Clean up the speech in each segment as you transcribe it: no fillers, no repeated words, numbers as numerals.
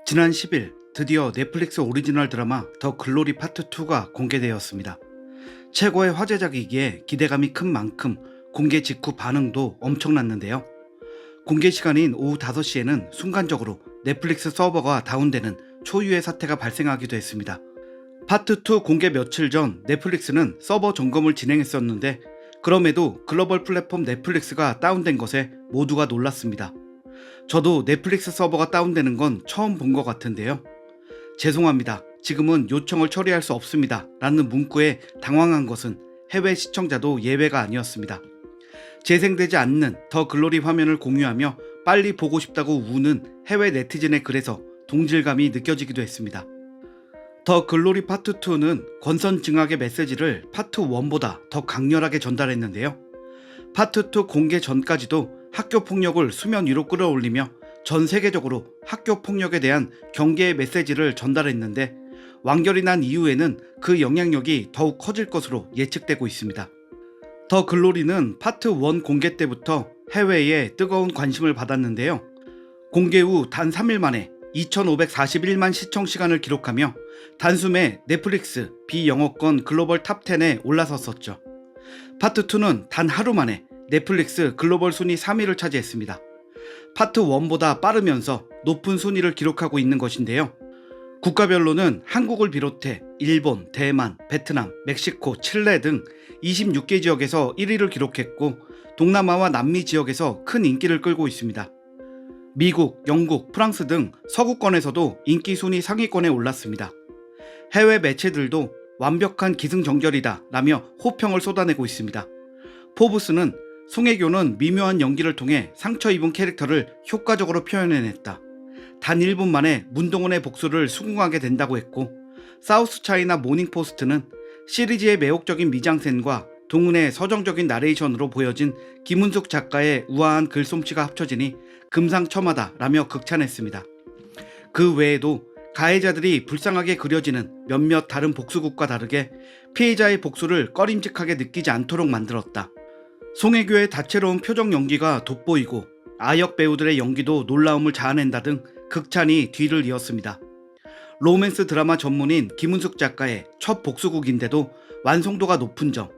지난 10일 드디어 넷플릭스 오리지널 드라마 더 글로리 파트 2가 공개되었습니다. 최고의 화제작이기에 기대감이 큰 만큼 공개 직후 반응도 엄청났는데요. 공개 시간인 오후 5시에는 순간적으로 넷플릭스 서버가 다운되는 초유의 사태가 발생하기도 했습니다. 파트 2 공개 며칠 전 넷플릭스는 서버 점검을 진행했었는데 그럼에도 글로벌 플랫폼 넷플릭스가 다운된 것에 모두가 놀랐습니다. 저도 넷플릭스 서버가 다운되는 건 처음 본 것 같은데요. 죄송합니다. 지금은 요청을 처리할 수 없습니다. 라는 문구에 당황한 것은 해외 시청자도 예외가 아니었습니다. 재생되지 않는 더 글로리 화면을 공유하며 빨리 보고 싶다고 우는 해외 네티즌의 글에서 동질감이 느껴지기도 했습니다. 더 글로리 파트 2는 권선징악의 메시지를 파트 1보다 더 강렬하게 전달했는데요. 파트 2 공개 전까지도 학교 폭력을 수면 위로 끌어올리며 전 세계적으로 학교 폭력에 대한 경계의 메시지를 전달했는데 완결이 난 이후에는 그 영향력이 더욱 커질 것으로 예측되고 있습니다. 더 글로리는 파트 1 공개 때부터 해외에 뜨거운 관심을 받았는데요. 공개 후 단 3일 만에 2541만 시청 시간을 기록하며 단숨에 넷플릭스 비영어권 글로벌 탑10에 올라섰었죠. 파트 2는 단 하루 만에 넷플릭스 글로벌 순위 3위를 차지했습니다. 파트 1보다 빠르면서 높은 순위를 기록하고 있는 것인데요. 국가별로는 한국을 비롯해 일본, 대만, 베트남, 멕시코, 칠레 등 26개 지역에서 1위를 기록했고 동남아와 남미 지역에서 큰 인기를 끌고 있습니다. 미국, 영국, 프랑스 등 서구권에서도 인기 순위 상위권에 올랐습니다. 해외 매체들도 완벽한 기승전결이다 라며 호평을 쏟아내고 있습니다. 포브스는 송혜교는 미묘한 연기를 통해 상처 입은 캐릭터를 효과적으로 표현해냈다. 단 1분 만에 문동은의 복수를 수긍하게 된다고 했고 사우스차이나 모닝포스트는 시리즈의 매혹적인 미장센과 동은의 서정적인 나레이션으로 보여진 김은숙 작가의 우아한 글솜씨가 합쳐지니 금상첨화다 라며 극찬했습니다. 그 외에도 가해자들이 불쌍하게 그려지는 몇몇 다른 복수극과 다르게 피해자의 복수를 꺼림직하게 느끼지 않도록 만들었다. 송혜교의 다채로운 표정 연기가 돋보이고 아역 배우들의 연기도 놀라움을 자아낸다 등 극찬이 뒤를 이었습니다. 로맨스 드라마 전문인 김은숙 작가의 첫 복수극인데도 완성도가 높은 점,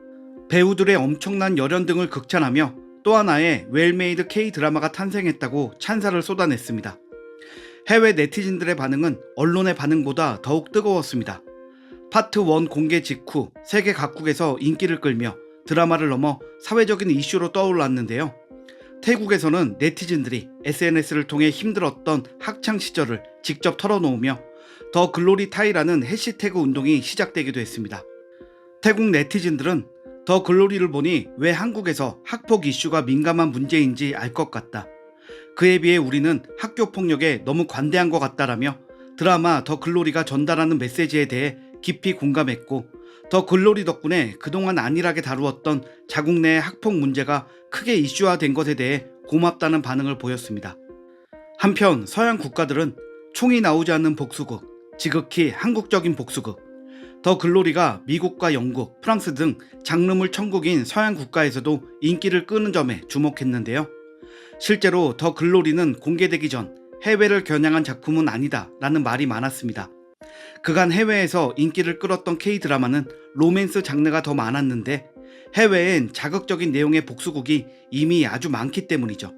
배우들의 엄청난 열연 등을 극찬하며 또 하나의 웰메이드 K-드라마가 탄생했다고 찬사를 쏟아냈습니다. 해외 네티즌들의 반응은 언론의 반응보다 더욱 뜨거웠습니다. 파트 1 공개 직후 세계 각국에서 인기를 끌며 드라마를 넘어 사회적인 이슈로 떠올랐는데요. 태국에서는 네티즌들이 SNS를 통해 힘들었던 학창 시절을 직접 털어놓으며 더 글로리 타이라는 해시태그 운동이 시작되기도 했습니다. 태국 네티즌들은 더 글로리를 보니 왜 한국에서 학폭 이슈가 민감한 문제인지 알 것 같다. 그에 비해 우리는 학교 폭력에 너무 관대한 것 같다라며 드라마 더 글로리가 전달하는 메시지에 대해 깊이 공감했고 더 글로리 덕분에 그동안 안일하게 다루었던 자국 내의 학폭 문제가 크게 이슈화된 것에 대해 고맙다는 반응을 보였습니다. 한편 서양 국가들은 총이 나오지 않는 복수극, 지극히 한국적인 복수극, 더 글로리가 미국과 영국, 프랑스 등 장르물 천국인 서양 국가에서도 인기를 끄는 점에 주목했는데요. 실제로 더 글로리는 공개되기 전 해외를 겨냥한 작품은 아니다 라는 말이 많았습니다. 그간 해외에서 인기를 끌었던 K-드라마는 로맨스 장르가 더 많았는데 해외엔 자극적인 내용의 복수극이 이미 아주 많기 때문이죠.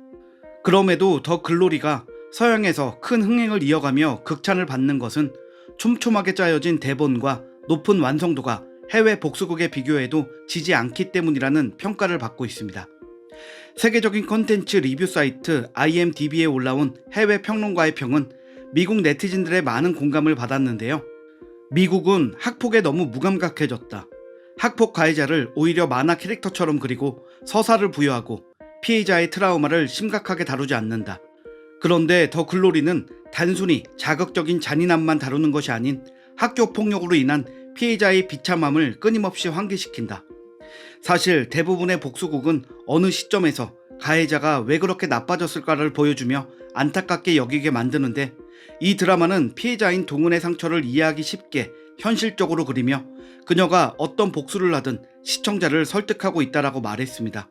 그럼에도 더 글로리가 서양에서 큰 흥행을 이어가며 극찬을 받는 것은 촘촘하게 짜여진 대본과 높은 완성도가 해외 복수극에 비교해도 지지 않기 때문이라는 평가를 받고 있습니다. 세계적인 컨텐츠 리뷰 사이트 IMDb에 올라온 해외 평론가의 평은 미국 네티즌들의 많은 공감을 받았는데요. 미국은 학폭에 너무 무감각해졌다. 학폭 가해자를 오히려 만화 캐릭터처럼 그리고 서사를 부여하고 피해자의 트라우마를 심각하게 다루지 않는다. 그런데 더 글로리는 단순히 자극적인 잔인함만 다루는 것이 아닌 학교 폭력으로 인한 피해자의 비참함을 끊임없이 환기시킨다. 사실 대부분의 복수극은 어느 시점에서 가해자가 왜 그렇게 나빠졌을까를 보여주며 안타깝게 여기게 만드는데 이 드라마는 피해자인 동은의 상처를 이해하기 쉽게 현실적으로 그리며 그녀가 어떤 복수를 하든 시청자를 설득하고 있다라고 말했습니다.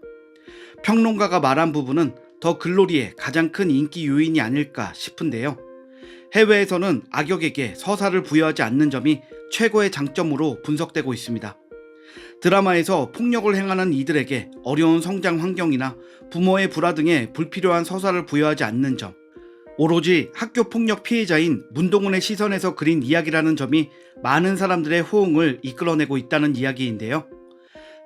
평론가가 말한 부분은 더 글로리의 가장 큰 인기 요인이 아닐까 싶은데요. 해외에서는 악역에게 서사를 부여하지 않는 점이 최고의 장점으로 분석되고 있습니다. 드라마에서 폭력을 행하는 이들에게 어려운 성장 환경이나 부모의 불화 등의 불필요한 서사를 부여하지 않는 점, 오로지 학교 폭력 피해자인 문동은의 시선에서 그린 이야기라는 점이 많은 사람들의 호응을 이끌어내고 있다는 이야기인데요.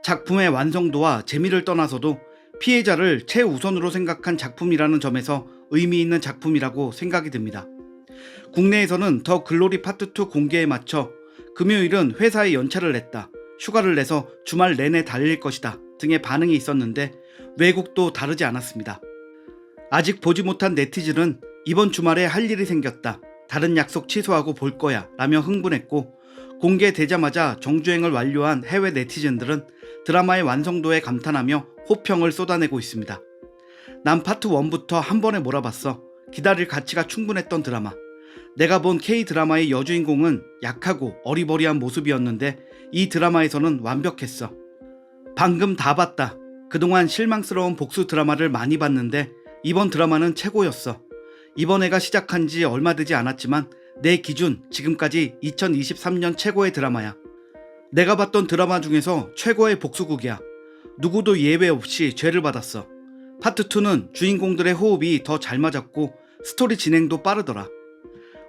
작품의 완성도와 재미를 떠나서도 피해자를 최우선으로 생각한 작품이라는 점에서 의미 있는 작품이라고 생각이 듭니다. 국내에서는 더 글로리 파트 2 공개에 맞춰 금요일은 회사에 연차를 냈다, 휴가를 내서 주말 내내 달릴 것이다 등의 반응이 있었는데 외국도 다르지 않았습니다. 아직 보지 못한 네티즌은 이번 주말에 할 일이 생겼다, 다른 약속 취소하고 볼 거야 라며 흥분했고, 공개되자마자 정주행을 완료한 해외 네티즌들은 드라마의 완성도에 감탄하며 호평을 쏟아내고 있습니다. 난 파트 1부터 한 번에 몰아봤어. 기다릴 가치가 충분했던 드라마. 내가 본 K-드라마의 여주인공은 약하고 어리버리한 모습이었는데 이 드라마에서는 완벽했어. 방금 다 봤다. 그동안 실망스러운 복수 드라마를 많이 봤는데 이번 드라마는 최고였어. 이번 해가 시작한 지 얼마 되지 않았지만 내 기준 지금까지 2023년 최고의 드라마야. 내가 봤던 드라마 중에서 최고의 복수극이야. 누구도 예외 없이 죄를 받았어. 파트 2는 주인공들의 호흡이 더 잘 맞았고 스토리 진행도 빠르더라.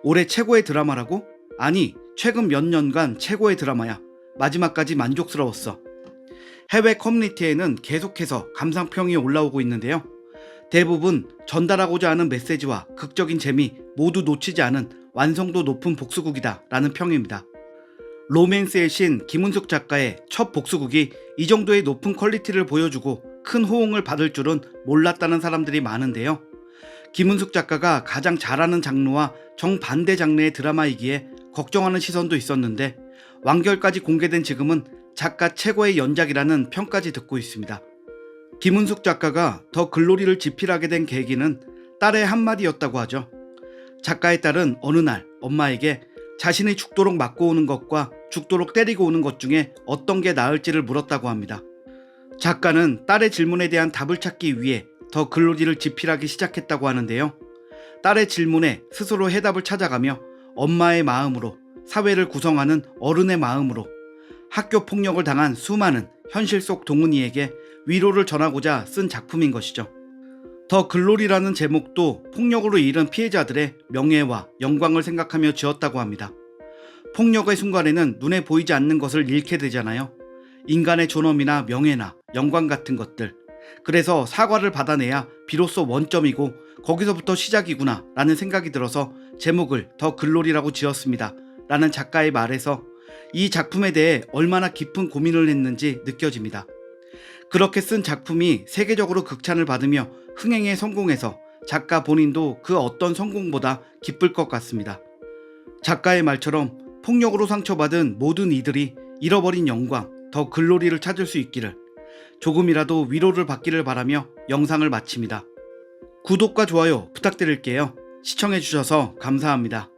올해 최고의 드라마라고? 아니, 최근 몇 년간 최고의 드라마야. 마지막까지 만족스러웠어. 해외 커뮤니티에는 계속해서 감상평이 올라오고 있는데요. 대부분 전달하고자 하는 메시지와 극적인 재미 모두 놓치지 않은 완성도 높은 복수극이다 라는 평입니다. 로맨스의 신 김은숙 작가의 첫 복수극이 이 정도의 높은 퀄리티를 보여주고 큰 호응을 받을 줄은 몰랐다는 사람들이 많은데요. 김은숙 작가가 가장 잘하는 장르와 정반대 장르의 드라마이기에 걱정하는 시선도 있었는데 완결까지 공개된 지금은 작가 최고의 연작이라는 평까지 듣고 있습니다. 김은숙 작가가 더 글로리를 집필하게 된 계기는 딸의 한마디였다고 하죠. 작가의 딸은 어느 날 엄마에게 자신이 죽도록 맞고 오는 것과 죽도록 때리고 오는 것 중에 어떤 게 나을지를 물었다고 합니다. 작가는 딸의 질문에 대한 답을 찾기 위해 더 글로리를 집필하기 시작했다고 하는데요. 딸의 질문에 스스로 해답을 찾아가며 엄마의 마음으로, 사회를 구성하는 어른의 마음으로, 학교 폭력을 당한 수많은 현실 속 동은이에게 위로를 전하고자 쓴 작품인 것이죠. 더 글로리라는 제목도 폭력으로 잃은 피해자들의 명예와 영광을 생각하며 지었다고 합니다. 폭력의 순간에는 눈에 보이지 않는 것을 잃게 되잖아요. 인간의 존엄이나 명예나 영광 같은 것들. 그래서 사과를 받아내야 비로소 원점이고 거기서부터 시작이구나 라는 생각이 들어서 제목을 더 글로리라고 지었습니다 라는 작가의 말에서 이 작품에 대해 얼마나 깊은 고민을 했는지 느껴집니다. 그렇게 쓴 작품이 세계적으로 극찬을 받으며 흥행에 성공해서 작가 본인도 그 어떤 성공보다 기쁠 것 같습니다. 작가의 말처럼 폭력으로 상처받은 모든 이들이 잃어버린 영광, 더 글로리를 찾을 수 있기를, 조금이라도 위로를 받기를 바라며 영상을 마칩니다. 구독과 좋아요 부탁드릴게요. 시청해주셔서 감사합니다.